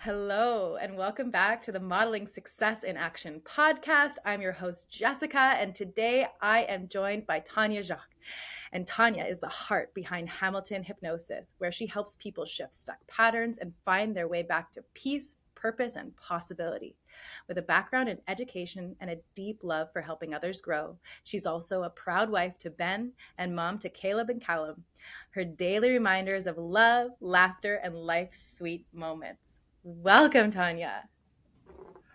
Hello, and welcome back to the Modeling Success in Action podcast. I'm your host, Jessica, and today I am joined by Tawnya Jacques. And Tawnya is the heart behind Hamilton Hypnosis, where she helps people shift stuck patterns and find their way back to peace, purpose, and possibility. With a background in education and a deep love for helping others grow, she's also a proud wife to Ben and mom to Caleb and Callum. Her daily reminders of love, laughter, and life's sweet moments. Welcome, Tawnya.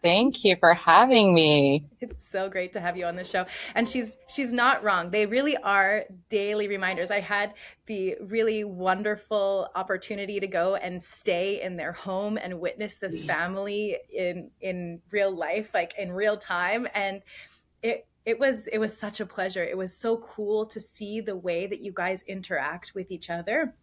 Thank you for having me. It's so great to have you on the show. And she's not wrong. They really are daily reminders. I had the really wonderful opportunity to go and stay in their home and witness this family in real life, like in real time. And it was such a pleasure. It was so cool to see the way that you guys interact with each other.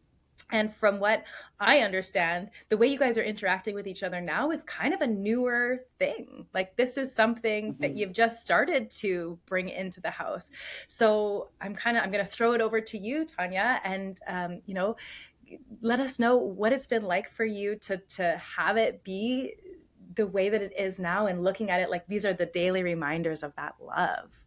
And from what I understand, the way you guys are interacting with each other now is kind of a newer thing. Like this is something that Mhm. you've just started to bring into the house. So I'm going to throw it over to you, Tawnya, and let us know what it's been like for you to have it be the way that it is now, and looking at it like these are the daily reminders of that love.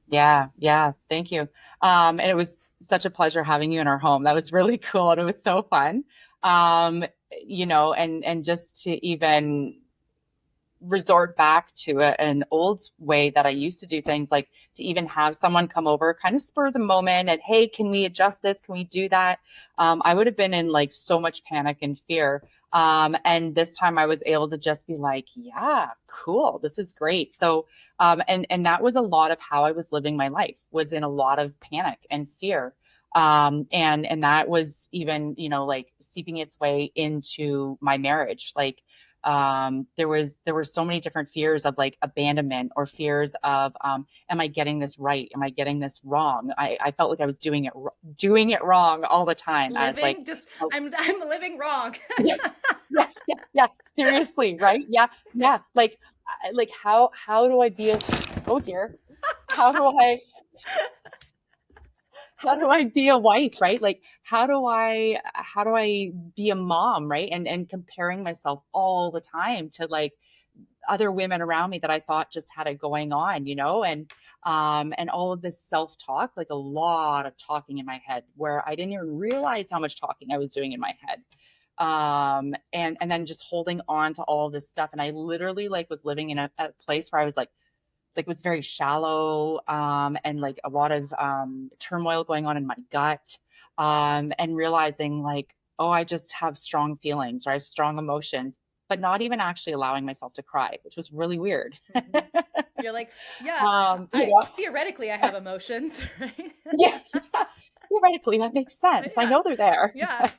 Yeah. Thank you. And it was such a pleasure having you in our home. That was really cool and it was so fun. Um, and just to even resort back to an old way that I used to do things, like to even have someone come over, kind of spur the moment and, hey, can we adjust this? Can we do that? I would have been in like so much panic and fear. And this time I was able to just be like, yeah, cool. This is great. So, and that was a lot of how I was living my life, was in a lot of panic and fear. And that was even, like seeping its way into my marriage. Like, there were so many different fears of like abandonment, or fears of am I getting this right, am I getting this wrong? I felt like I was doing it wrong all the time, as like, Living just oh, I'm living wrong. yeah, yeah, seriously, right? Yeah, like how do I be a, oh dear, how do I how do I be a wife, right? Like how do I be a mom, right? And comparing myself all the time to like other women around me that I thought just had it going on, and all of this self-talk, like a lot of talking in my head, where I didn't even realize how much talking I was doing in my head. And then just holding on to all of this stuff. And I literally like was living in a place where I was like it was very shallow, and like a lot of turmoil going on in my gut, and realizing like, oh, I just have strong feelings, or I have strong emotions, but not even actually allowing myself to cry, which was really weird. Mhm. You're like, yeah, um, you I know, theoretically I have emotions, right? yeah, theoretically that makes sense. I Yeah, know they're there. yeah.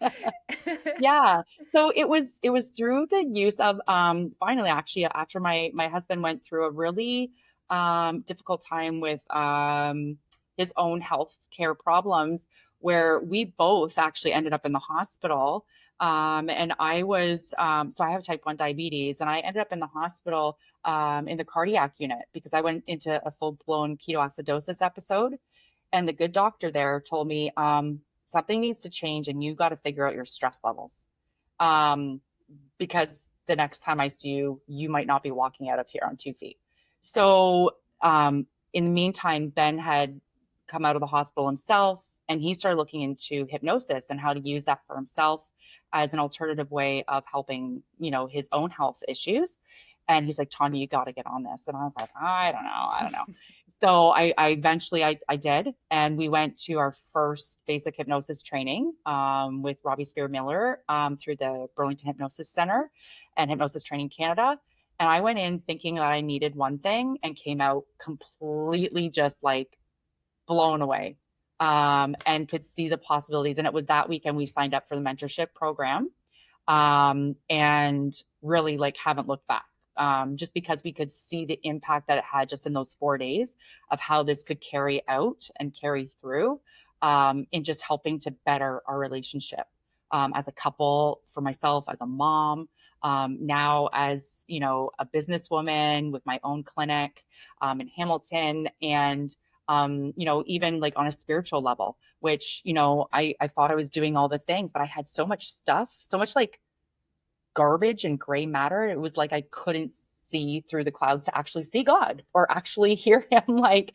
Yeah. So it was through the use of finally, actually, after my husband went through a really difficult time with his own health care problems, where we both actually ended up in the hospital. And I was so I have type 1 diabetes, and I ended up in the hospital in the cardiac unit because I went into a full-blown ketoacidosis episode. And the good doctor there told me, something needs to change and you got to figure out your stress levels. Um, because the next time I see you, you might not be walking out of here on 2 feet. So, in the meantime, Ben had come out of the hospital himself, and he started looking into hypnosis and how to use that for himself as an alternative way of helping, his own health issues. And he's like, Tanya, you got to get on this. And I was like, I don't know. So I eventually I did, and we went to our first basic hypnosis training with Robbie Spear Miller through the Burlington Hypnosis Center and Hypnosis Training Canada. And I went in thinking that I needed one thing and came out completely just like blown away, and could see the possibilities. And it was that weekend we signed up for the mentorship program, and really like haven't looked back. Just because we could see the impact that it had just in those 4 days of how this could carry out and carry through, in just helping to better our relationship, as a couple, for myself as a mom, now as a businesswoman with my own clinic in Hamilton, and even like on a spiritual level, which I thought I was doing all the things, but I had so much stuff, so much like garbage and gray matter. It was like I couldn't see through the clouds to actually see God or actually hear him like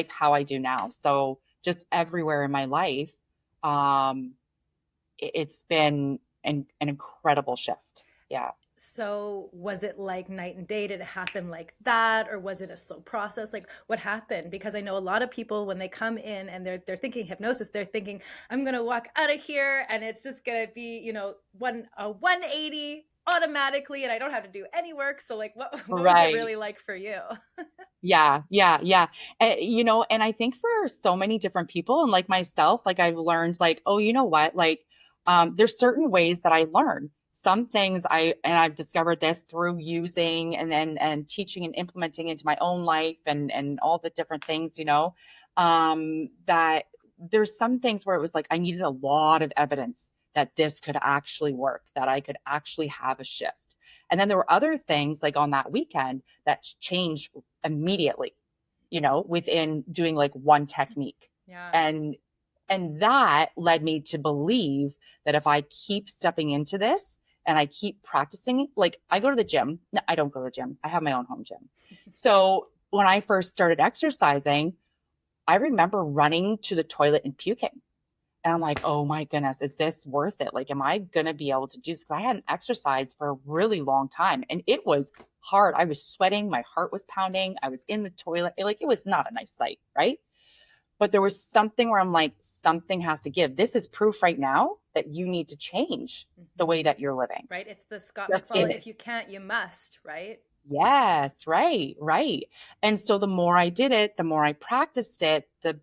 how I do now. So just everywhere in my life, it's been an incredible shift. Yeah. So was it like night and day? Did it happen like that, or was it a slow process? Like what happened? Because I know a lot of people when they come in and they're thinking hypnosis, they're thinking I'm gonna walk out of here and it's just gonna be a 180 automatically and I don't have to do any work. So like what was it Right. really like for you? Yeah, yeah, yeah. And I think for so many different people and like myself, like I've learned like, oh, you know what? Like, there's certain ways that I learn. Some things I've discovered this through using and teaching and implementing into my own life and all the different things, that there's some things where it was like I needed a lot of evidence that this could actually work, that I could actually have a shift. And then there were other things like on that weekend that changed immediately, within doing like one technique. Yeah. And that led me to believe that if I keep stepping into this and I keep practicing, like I go to the gym. No, I don't go to the gym. I have my own home gym. So when I first started exercising, I remember running to the toilet and puking. And I'm like, oh my goodness, is this worth it? Like, am I going to be able to do this? Because I hadn't exercised for a really long time and it was hard. I was sweating. My heart was pounding. I was in the toilet. It was not a nice sight. Right. But there was something where I'm like, something has to give. This is proof right now that you need to change the way that you're living. Right. It's the Scott Just McClellan, if you can't, you must, right? Yes, right, right. And so the more I did it, the more I practiced it, the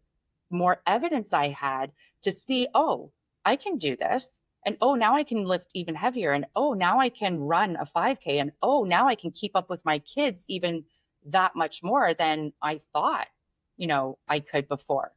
more evidence I had to see, oh, I can do this. And oh, now I can lift even heavier. And oh, now I can run a 5K. And oh, now I can keep up with my kids even that much more than I thought, I could before.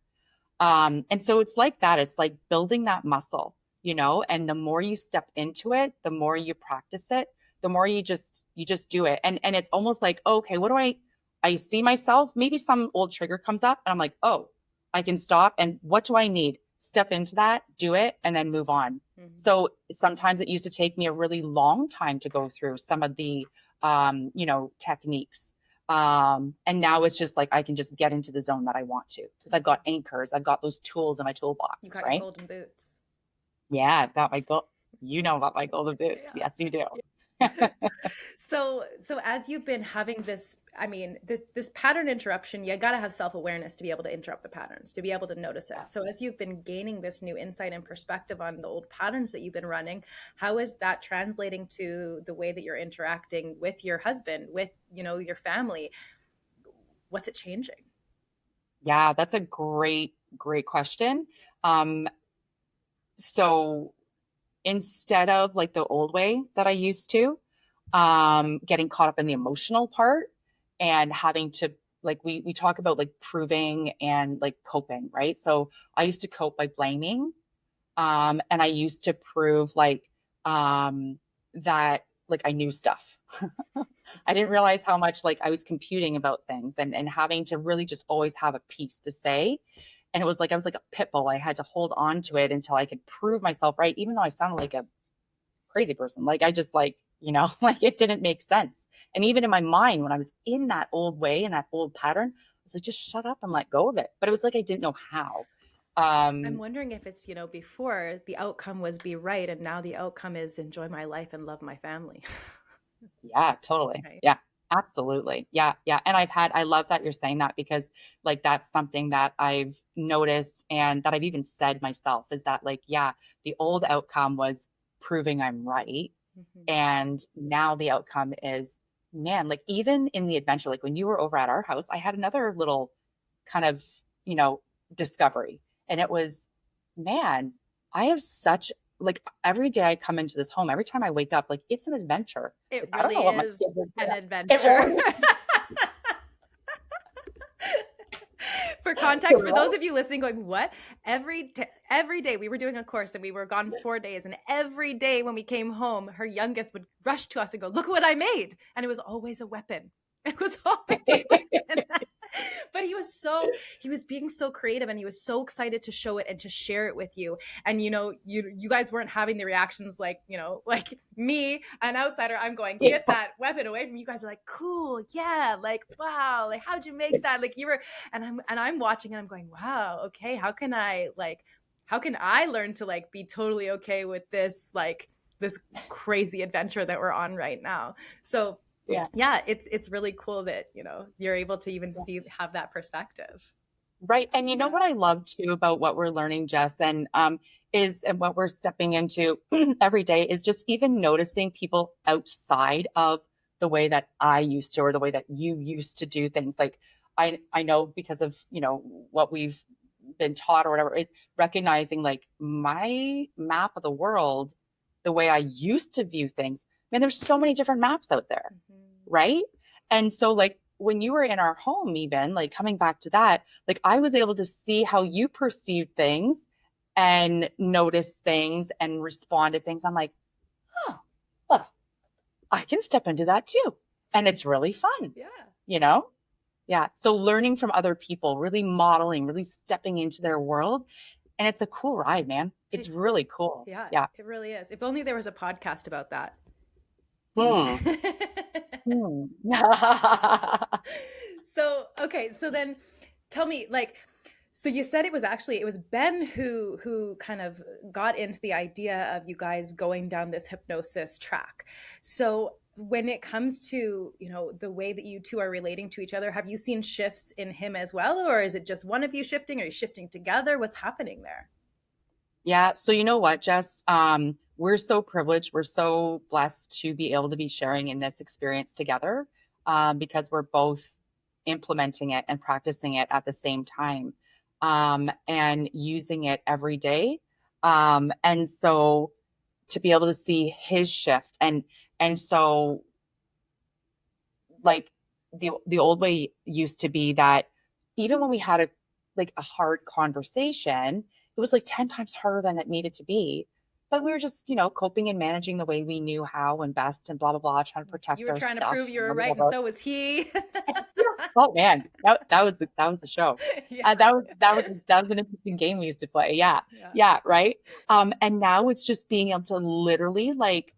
And so it's like that. It's like building that muscle, and the more you step into it, the more you practice it, the more you just do it. And it's almost like, okay, what do I see myself, maybe some old trigger comes up and I'm like, oh, I can stop. And what do I need? Step into that, do it, and then move on. Mm-hmm. So sometimes it used to take me a really long time to go through some of the, techniques. And now it's just like I can just get into the zone that I want to because I've got anchors, I've got those tools in my toolbox, You got right? your golden boots. Yeah, I've got my about my golden boots. Yeah. Yes, you do. So as you've been having this, I mean, this pattern interruption, you got to have self-awareness to be able to interrupt the patterns, to be able to notice it. So as you've been gaining this new insight and perspective on the old patterns that you've been running, how is that translating to the way that you're interacting with your husband, with, your family? What's it changing? Yeah, that's a great, great question. So instead of like the old way that I used to, getting caught up in the emotional part and having to like we talk about like proving and like coping, right? So I used to cope by blaming, and I used to prove that like I knew stuff. I didn't realize how much like I was computing about things and having to really just always have a piece to say. And it was like I was like a pit bull. I had to hold on to it until I could prove myself right, even though I sounded like a crazy person. Like I just like, like it didn't make sense. And even in my mind, when I was in that old way and that old pattern, I was like, just shut up and let go of it. But it was like I didn't know how. I'm wondering if it's, before the outcome was be right, and now the outcome is enjoy my life and love my family. Yeah, totally. Right. Yeah, absolutely. Yeah, yeah. And I love that you're saying that because like that's something that I've noticed and that I've even said myself is that like, yeah, the old outcome was proving I'm right. Mm-hmm. And now the outcome is, man, like even in the adventure, like when you were over at our house, I had another little kind of, discovery. And it was, man, I have such like every day I come into this home, every time I wake up, like it's an adventure. It Like, I don't really know what my is kids are an doing. adventure. For context, for those of you listening going, what? Every day we were doing a course and we were gone 4 days. And every day when we came home, her youngest would rush to us and go, look what I made. And it was always a weapon. It was always a weapon. But he was being so creative and he was so excited to show it and to share it with you. And you guys weren't having the reactions like, like me, an outsider, I'm going, get that weapon away from you. You guys are like, cool, yeah, like, wow, like, how'd you make that? Like, you were, and I'm watching and I'm going, wow, okay, how can I learn to like be totally okay with this, like this crazy adventure that we're on right now? So yeah, it's really cool that you're able to even have that perspective. Right. And you know what I love too about what we're learning, Jess, and what we're stepping into every day is just even noticing people outside of the way that I used to, or the way that you used to do things. Like I know because of, what we've been taught or whatever, recognizing like my map of the world, the way I used to view things. Man, there's so many different maps out there. Right. And so like when you were in our home, even like coming back to that, like I was able to see how you perceived things and notice things and respond to things. I'm like, oh, well, I can step into that too. And it's really fun. Yeah. Yeah. So learning from other people, really modeling, really stepping into their world. And it's a cool ride, man. It's really cool. Yeah. It really is. If only there was a podcast about that. So then tell me, like, so you said it was Ben who kind of got into the idea of you guys going down this hypnosis track. So when it comes to, the way that you two are relating to each other, have you seen shifts in him as well? Or is it just one of you shifting? Are you shifting together? What's happening there? Yeah. So you know what, Jess? We're so privileged. We're so blessed to be able to be sharing in this experience together, because we're both implementing it and practicing it at the same time, and using it every day. And so to be able to see his shift, and so like the old way used to be that even when we had a hard conversation, it was like 10 times harder than it needed to be. But we were just, coping and managing the way we knew how and best and blah, blah, blah, trying to protect You were our trying to stuff. prove you were right, and so was he. Oh man, that was the show. Yeah. That was an interesting game we used to play. Yeah, right. And now it's just being able to literally like,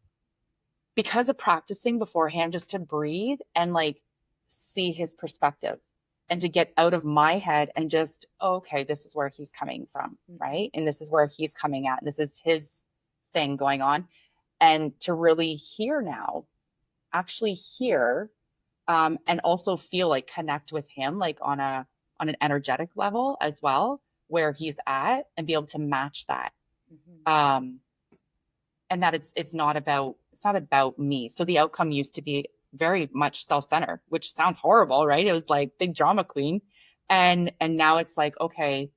because of practicing beforehand, just to breathe and like see his perspective and to get out of my head and just, okay, this is where he's coming from, right? And this is where he's coming at. This is his thing going on. And to really hear now, actually hear, and also feel like connect with him, like on an energetic level as well, where he's at, and be able to match that. And that it's not about me. So the outcome used to be very much self-centered, which sounds horrible, right? It was like big drama queen. And now it's like, okay,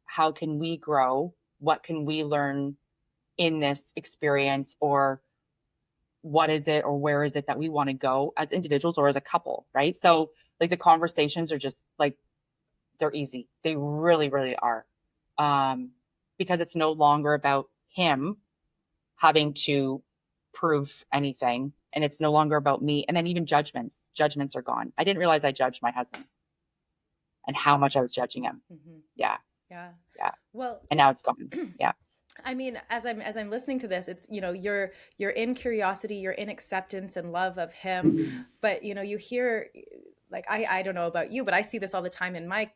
how can we grow? What can we learn in this experience? Or what is it, or where is it that we want to go as individuals or as a couple, right? So like the conversations are just like, they're easy. They really, really are. Because it's no longer about him having to prove anything, and it's no longer about me. And then even judgments are gone. I didn't realize I judged my husband and how much I was judging him. Yeah. Well, and now it's gone. Yeah. I mean, as I'm listening to this, it's, you're in curiosity, you're in acceptance and love of him. But you hear, like, I don't know about you, but I see this all the time in my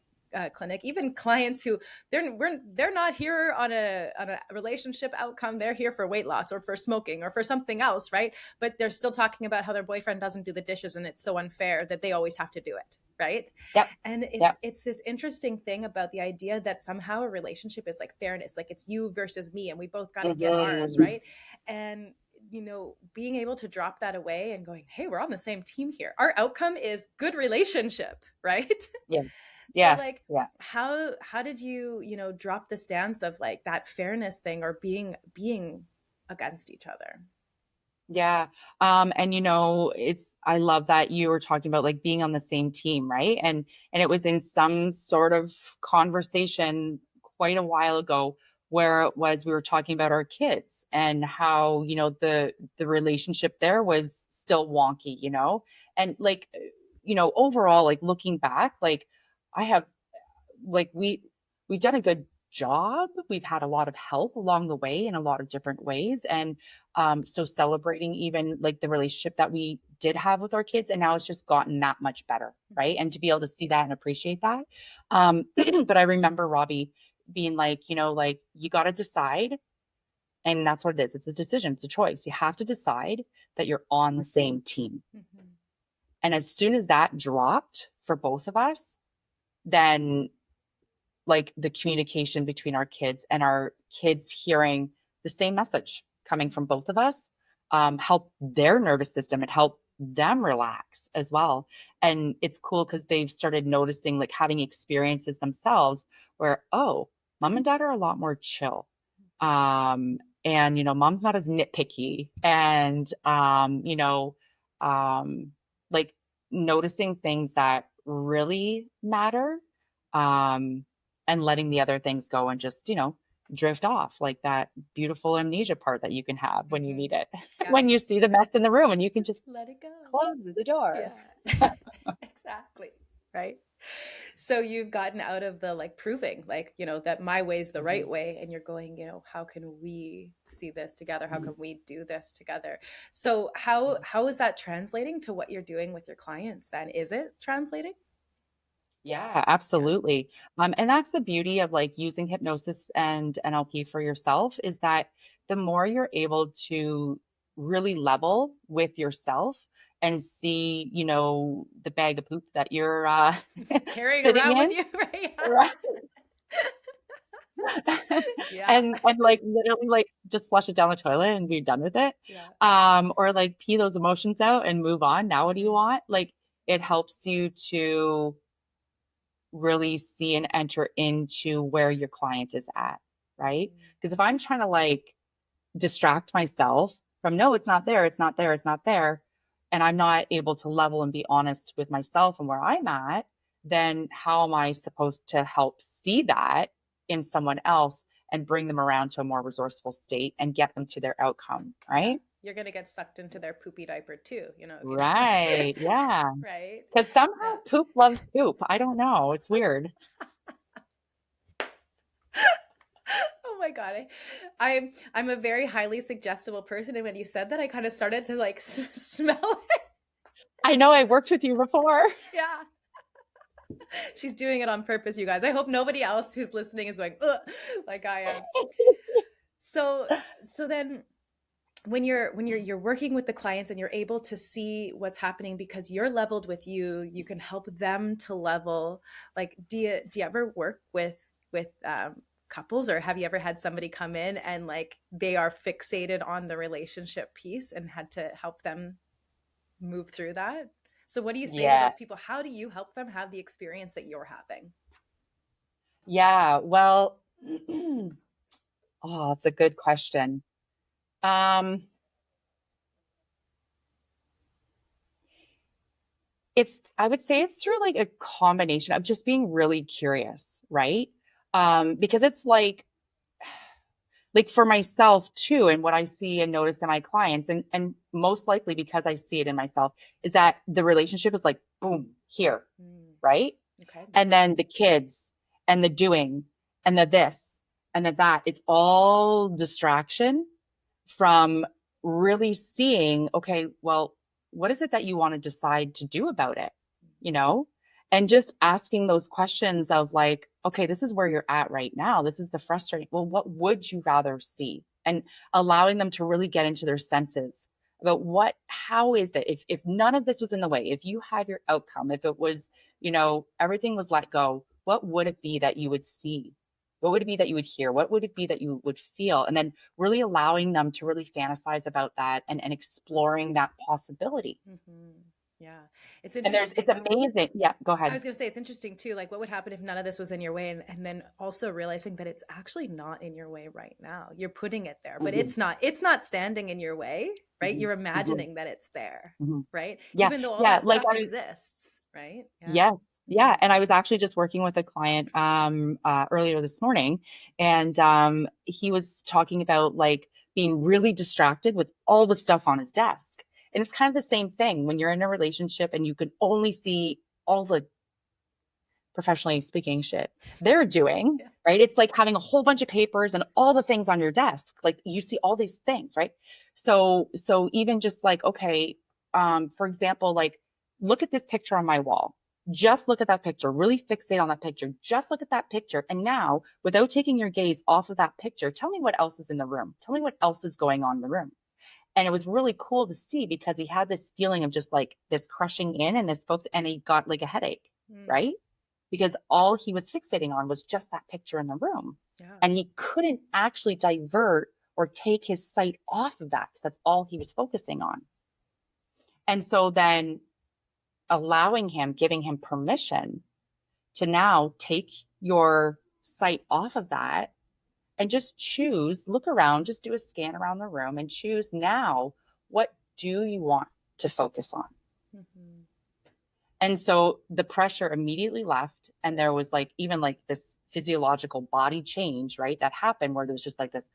clinic. Even clients who they're not here on a relationship outcome. They're here for weight loss or for smoking or for something else, right? But they're still talking about how their boyfriend doesn't do the dishes and it's so unfair that they always have to do it, right? Yep. And it's this interesting thing about the idea that somehow a relationship is like fairness, like it's you versus me, and we both got to get ours, right? And being able to drop that away and going, hey, we're on the same team here. Our outcome is good relationship, right? Yeah. Yeah. So like, how did you, drop the stance of like that fairness thing, or being against each other? Yeah. And I love that you were talking about like being on the same team, right? And it was in some sort of conversation quite a while ago where it was, we were talking about our kids and how, the relationship there was still wonky, and like, overall, like looking back, like I have like we've done a good job. We've had a lot of help along the way in a lot of different ways. And so celebrating even like the relationship that we did have with our kids, and now it's just gotten that much better, right? And to be able to see that and appreciate that. But I remember Robbie being like, like you got to decide. And that's what it is. It's a decision. It's a choice. You have to decide that you're on the same team. Mm-hmm. And as soon as that dropped for both of us, then like the communication between our kids and our kids hearing the same message coming from both of us help their nervous system and help them relax as well. And it's cool because they've started noticing, like having experiences themselves where, oh, mom and dad are a lot more chill. And mom's not as nitpicky, and like noticing things that really matter, um and letting the other things go and just drift off, like that beautiful amnesia part that you can have when you need it. Yeah. When you see the mess in the room and you can just let it go, close the door. Yeah. Exactly. Right. So you've gotten out of the like proving like, that my way's the right way, and you're going, how can we see this together? How can we do this together? So how is that translating to what you're doing with your clients then? Is it translating? Yeah, absolutely. And that's the beauty of like using hypnosis and NLP for yourself, is that the more you're able to really level with yourself and see, the bag of poop that you're Carrying sitting around with in, you, right? right? Yeah. And like literally like just flush it down the toilet and be done with it. Yeah. Or like pee those emotions out and move on. Now what do you want? Like it helps you to really see and enter into where your client is at, right? Because if I'm trying to like distract myself from, no, it's not there, it's not there, it's not there, and I'm not able to level and be honest with myself and where I'm at, then how am I supposed to help see that in someone else and bring them around to a more resourceful state and get them to their outcome, Yeah. right? You're going to get sucked into their poopy diaper too, if you Right. Yeah. right? Because somehow Yeah. poop loves poop. I don't know. It's weird. Oh my god, I'm a very highly suggestible person, and when you said that, I kind of started to like smell it. I know I worked with you before. Yeah, she's doing it on purpose, you guys. I hope nobody else who's listening is going, ugh, like I am. So then when you're working with the clients and you're able to see what's happening because you're leveled with you can help them to level. Like do you ever work with couples, or have you ever had somebody come in and like they are fixated on the relationship piece and had to help them move through that? So what do you say to Yeah. those people? How do you help them have the experience that you're having? Yeah. Well, oh, that's a good question. Um, I would say it's through like a combination of just being really curious, right? Because it's like for myself too, and what I see and notice in my clients, and most likely because I see it in myself, is that the relationship is like boom here, right? Okay. And then the kids and the doing and the this and the that, it's all distraction from really seeing, okay, well, what is it that you want to decide to do about it? You know, and just asking those questions of like, okay, this is where you're at right now. This is the frustrating. Well, what would you rather see? And allowing them to really get into their senses about how is it if none of this was in the way, if you had your outcome, if it was, everything was let go, what would it be that you would see? What would it be that you would hear? What would it be that you would feel? And then really allowing them to really fantasize about that and exploring that possibility. Mm-hmm. Yeah, it's And interesting. it's amazing. Yeah, go I ahead. was going to say it's interesting too. Like, what would happen if none of this was in your way, and then also realizing that it's actually not in your way right now. You're putting it there, but Mm-hmm. it's not. It's not standing in your way, right? Mm-hmm. You're Mm-hmm. imagining that it's there, Mm-hmm. right? Yeah. Even though all Yeah. that Like stuff exists, right? Yeah. yes. Yeah. Mm-hmm. And I was actually just working with a client earlier this morning, and he was talking about like being really distracted with all the stuff on his desk. And it's kind of the same thing when you're in a relationship and you can only see all professionally speaking shit they're doing, Yeah. right? It's like having a whole bunch of papers and all the things on your desk. Like you see all these things, right? So even just like, okay, for example, like look at this picture on my wall. Just look at that picture, really fixate on that picture. Just look at that picture. And now, without taking your gaze off of that picture, tell me what else is in the room. Tell me what else is going on in the room. And it was really cool to see because he had this feeling of just like this crushing in and this folks, and he got like a headache, Mm. right? Because all he was fixating on was just that picture in the room. Yeah. And he couldn't actually divert or take his sight off of that because that's all he was focusing on. And so then allowing him, giving him permission to now take your sight off of that and just choose, look around, just do a scan around the room and choose now, what do you want to focus on? Mm-hmm. And so the pressure immediately left. And there was like, even like this physiological body change, right? That happened where there was just like this,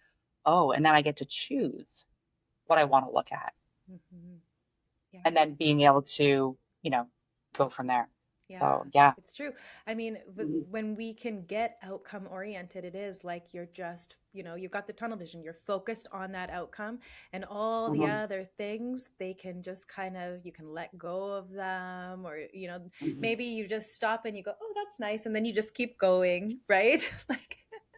oh, and then I get to choose what I want to look at. Mm-hmm. Yeah. And then being able to, go from there. Yeah, So, yeah. it's true. I mean, when we can get outcome oriented, it is like you're just, you've got the tunnel vision, you're focused on that outcome, and all the other things, they can just you can let go of them, or, maybe you just stop and you go, oh, that's nice. And then you just keep going, right? Like,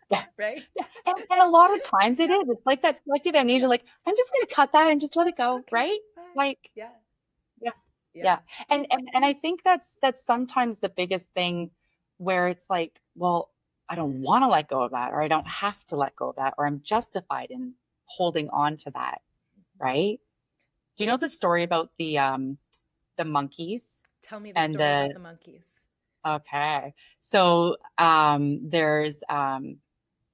Yeah. right. Yeah. And a lot of times it's like that selective amnesia, like, I'm just going to cut that and just let it go. Okay, right. bye. Like, Yeah. Yeah. And I think that's sometimes the biggest thing where it's like, well, I don't want to let go of that, or I don't have to let go of that, or I'm justified in holding on to that. Right. Do you know the story about the monkeys Tell me the and story about the monkeys. okay. So there's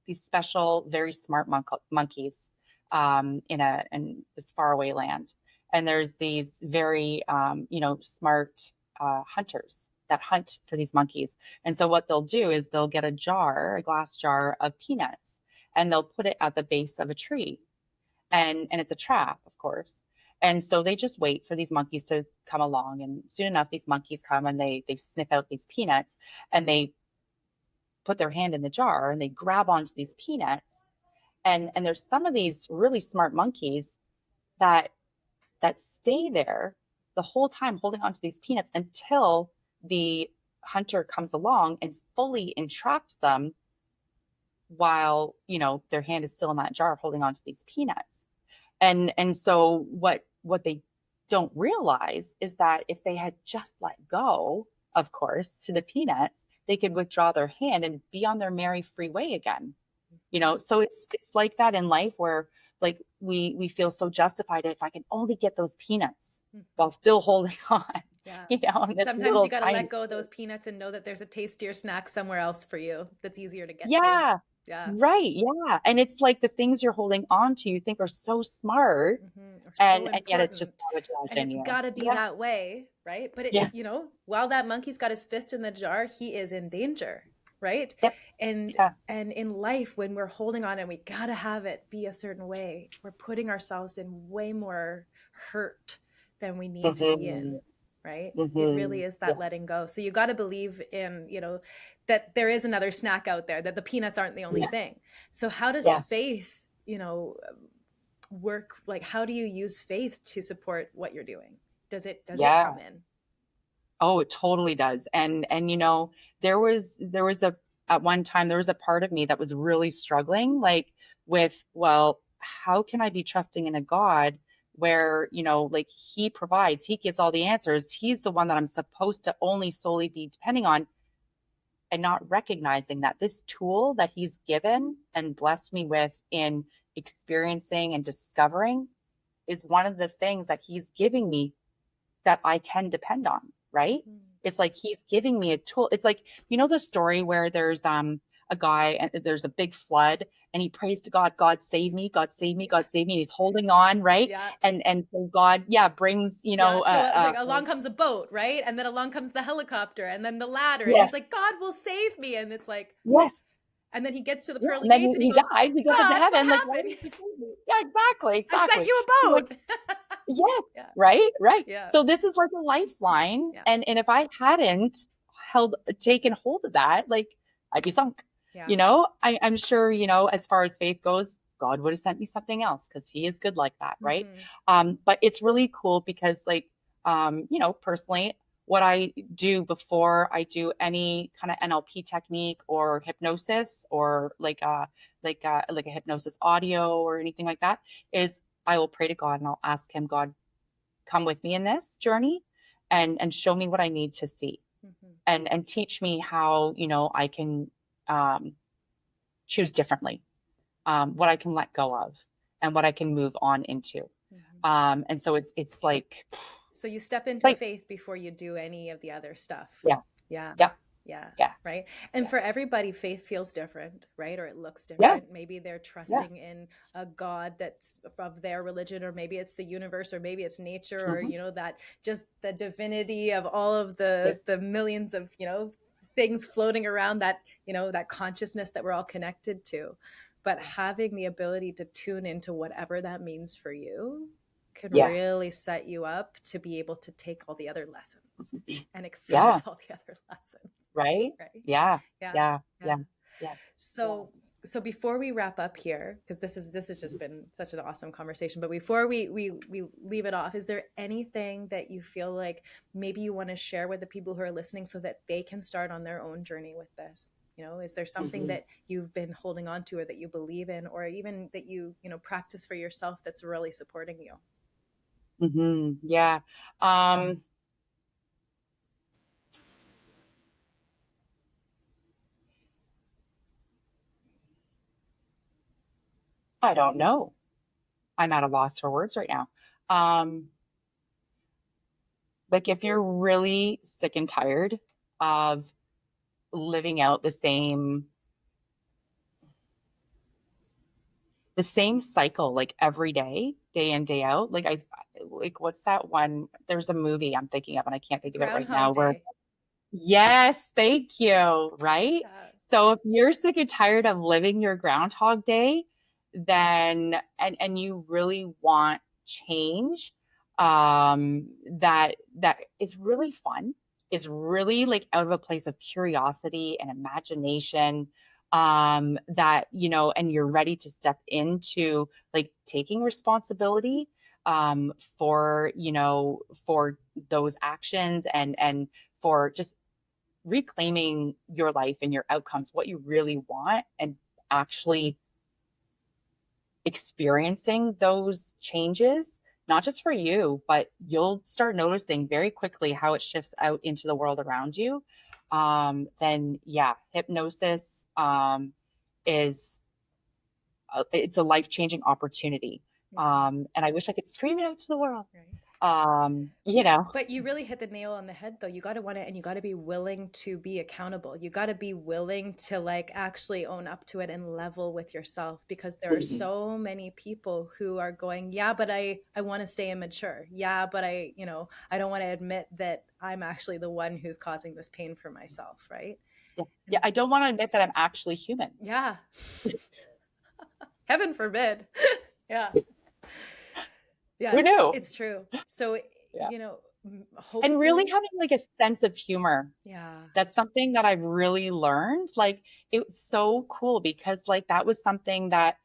these special, very smart monkeys in this faraway land. And there's these very, smart hunters that hunt for these monkeys. And so what they'll do is they'll get a glass jar of peanuts, and they'll put it at the base of a tree. And it's a trap, of course. And so they just wait for these monkeys to come along. And soon enough, these monkeys come and they sniff out these peanuts, and they put their hand in the jar and they grab onto these peanuts. And there's some of these really smart monkeys that stay there the whole time holding onto these peanuts until the hunter comes along and fully entraps them while, their hand is still in that jar holding onto these peanuts. And so what they don't realize is that if they had just let go, of course, to the peanuts, they could withdraw their hand and be on their merry free way again. So it's like that in life where like we feel so justified if I can only get those peanuts while still holding on. Yeah. Sometimes you got to let go of those peanuts and know that there's a tastier snack somewhere else for you that's easier to get to. Yeah. Right. Yeah. And it's like the things you're holding on to, you think are so smart, and yet it's just sabotage. And it's got to be that way, right? But while that monkey's got his fist in the jar, he is in danger. Right. Yep. And in life, when we're holding on and we gotta have it be a certain way, we're putting ourselves in way more hurt than we need to be in. Right. It really is that letting go. So you got to believe in, that there is another snack out there, that the peanuts aren't the only thing. So how does faith, work? Like, how do you use faith to support what you're doing? Does it come in? Oh, it totally does. And there was at one time, there was a part of me that was really struggling, like with, well, how can I be trusting in a God where, like he provides, he gives all the answers. He's the one that I'm supposed to only solely be depending on, and not recognizing that this tool that he's given and blessed me with in experiencing and discovering is one of the things that he's giving me that I can depend on. Right. It's like he's giving me a tool. It's like, the story where there's a guy and there's a big flood and he prays to God, God save me, God save me, God save me. And he's holding on. Right. Yeah. And so God, brings, like along comes a boat, right? And then along comes the helicopter and then the ladder. And he's like, God will save me. And it's like, yes. And then he gets to the pearly gates and he goes, dies, he goes into heaven. Like, exactly. I sent you a boat. Yes. Yeah. Right. Yeah. So this is like a lifeline. Yeah. And if I hadn't taken hold of that, like I'd be sunk. Yeah. I'm sure, as far as faith goes, God would have sent me something else because he is good like that, right? But it's really cool because personally, what I do before I do any kind of NLP technique or hypnosis or like a hypnosis audio or anything like that is I will pray to God and I'll ask him, God, come with me in this journey and show me what I need to see and teach me how, I can choose differently, what I can let go of and what I can move on into. And so it's like, so you step into faith before you do any of the other stuff. Yeah. Yeah. Yeah. Yeah. Yeah. Right. And for everybody, faith feels different, right? Or it looks Yeah. different. Maybe they're trusting in a God that's of their religion, or maybe it's the universe, or maybe it's nature, or, that just the divinity of all of the millions of, things floating around that, that consciousness that we're all connected to. But having the ability to tune into whatever that means for you can really set you up to be able to take all the other lessons and accept all the other lessons. Right? Yeah. So before we wrap up here, because this has just been such an awesome conversation, but before we leave it off, is there anything that you feel like maybe you want to share with the people who are listening so that they can start on their own journey with this? Is there something that you've been holding on to or that you believe in, or even that you practice for yourself that's really supporting you? Yeah. I don't know. I'm at a loss for words right now. Like if you're really sick and tired of living out the same cycle, like every day in, day out, like what's that one? There's a movie I'm thinking of and I can't think of it right now where yes, thank you. Right. So if you're sick and tired of living your Groundhog Day, then and you really want change, that is really fun, is really like out of a place of curiosity and imagination, that and you're ready to step into like taking responsibility for for those actions and for just reclaiming your life and your outcomes, what you really want, and actually experiencing those changes, not just for you, but you'll start noticing very quickly how it shifts out into the world around you. Then hypnosis is it's a life-changing opportunity. And I wish I could scream it out to the world. But you really hit the nail on the head, though. You got to want it, and you got to be willing to be accountable. You got to be willing to like actually own up to it and level with yourself, because there are so many people who are going, yeah, but I want to stay immature. Yeah, but I don't want to admit that I'm actually the one who's causing this pain for myself, right? Yeah, I don't want to admit that I'm actually human. Yeah. Heaven forbid. Yeah. Yeah, who knew? It's true. So, hopefully... And really having like a sense of humor. Yeah. That's something that I've really learned. Like, it's so cool because like that was something that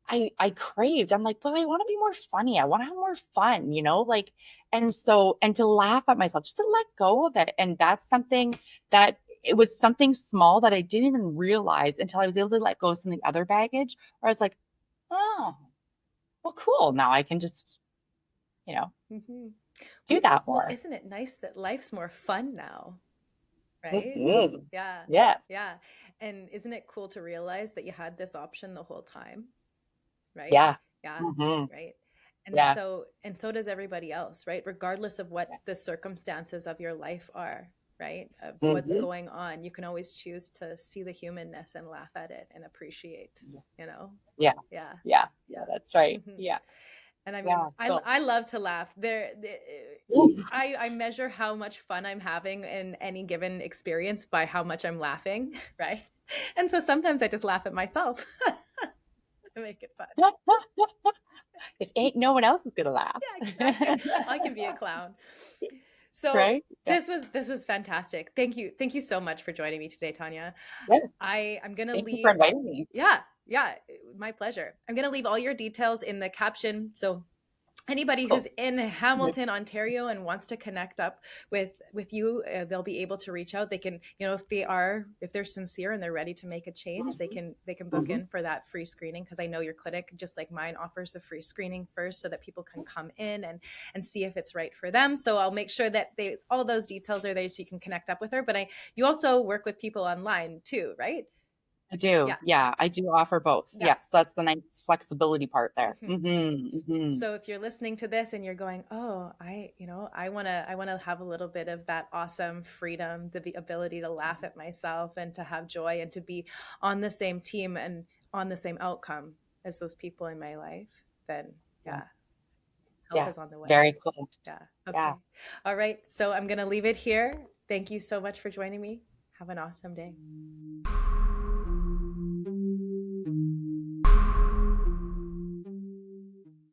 I craved. I'm like, but I want to be more funny. I want to have more fun, like, and to laugh at myself, just to let go of it. And that's something that it was something small that I didn't even realize until I was able to let go of some of the other baggage, where I was like, oh, well, cool. Now I can just, do that more. Well, isn't it nice that life's more fun now? Right? Yeah. Yeah. And isn't it cool to realize that you had this option the whole time? Right? Yeah. Right. And so does everybody else, right? Regardless of what the circumstances of your life are, right? Of what's going on, you can always choose to see the humanness and laugh at it and appreciate, Yeah. That's right. Yeah. And I mean, I love to laugh. I measure how much fun I'm having in any given experience by how much I'm laughing, right? And so sometimes I just laugh at myself to make it fun. If ain't no one else is gonna laugh. Yeah, exactly. I can be a clown. So Right? Yeah. this was fantastic. Thank you so much for joining me today, Tanya. Yeah. I'm gonna Thank you for leave. inviting me. Yeah, yeah, my pleasure. I'm gonna leave all your details in the caption. So anybody who's Cool. in Good. Hamilton, Ontario, and wants to connect up with you, they'll be able to reach out. They can, if they're sincere and they're ready to make a change, they can book Mhm. in for that free screening, because I know your clinic, just like mine, offers a free screening first so that people can come in and see if it's right for them. So I'll make sure that all those details are there so you can connect up with her. But you also work with people online too, right? I do. Yes. Yeah, I do offer both. Yeah. Yes, that's the nice flexibility part there. Mhm. Mhm. So if you're listening to this and you're going, oh, I want to have a little bit of that awesome freedom, the ability to laugh at myself and to have joy and to be on the same team and on the same outcome as those people in my life, then Yeah. yeah, help Yeah. is on the way. Very cool. Yeah. Yeah. Okay. All right. So I'm going to leave it here. Thank you so much for joining me. Have an awesome day.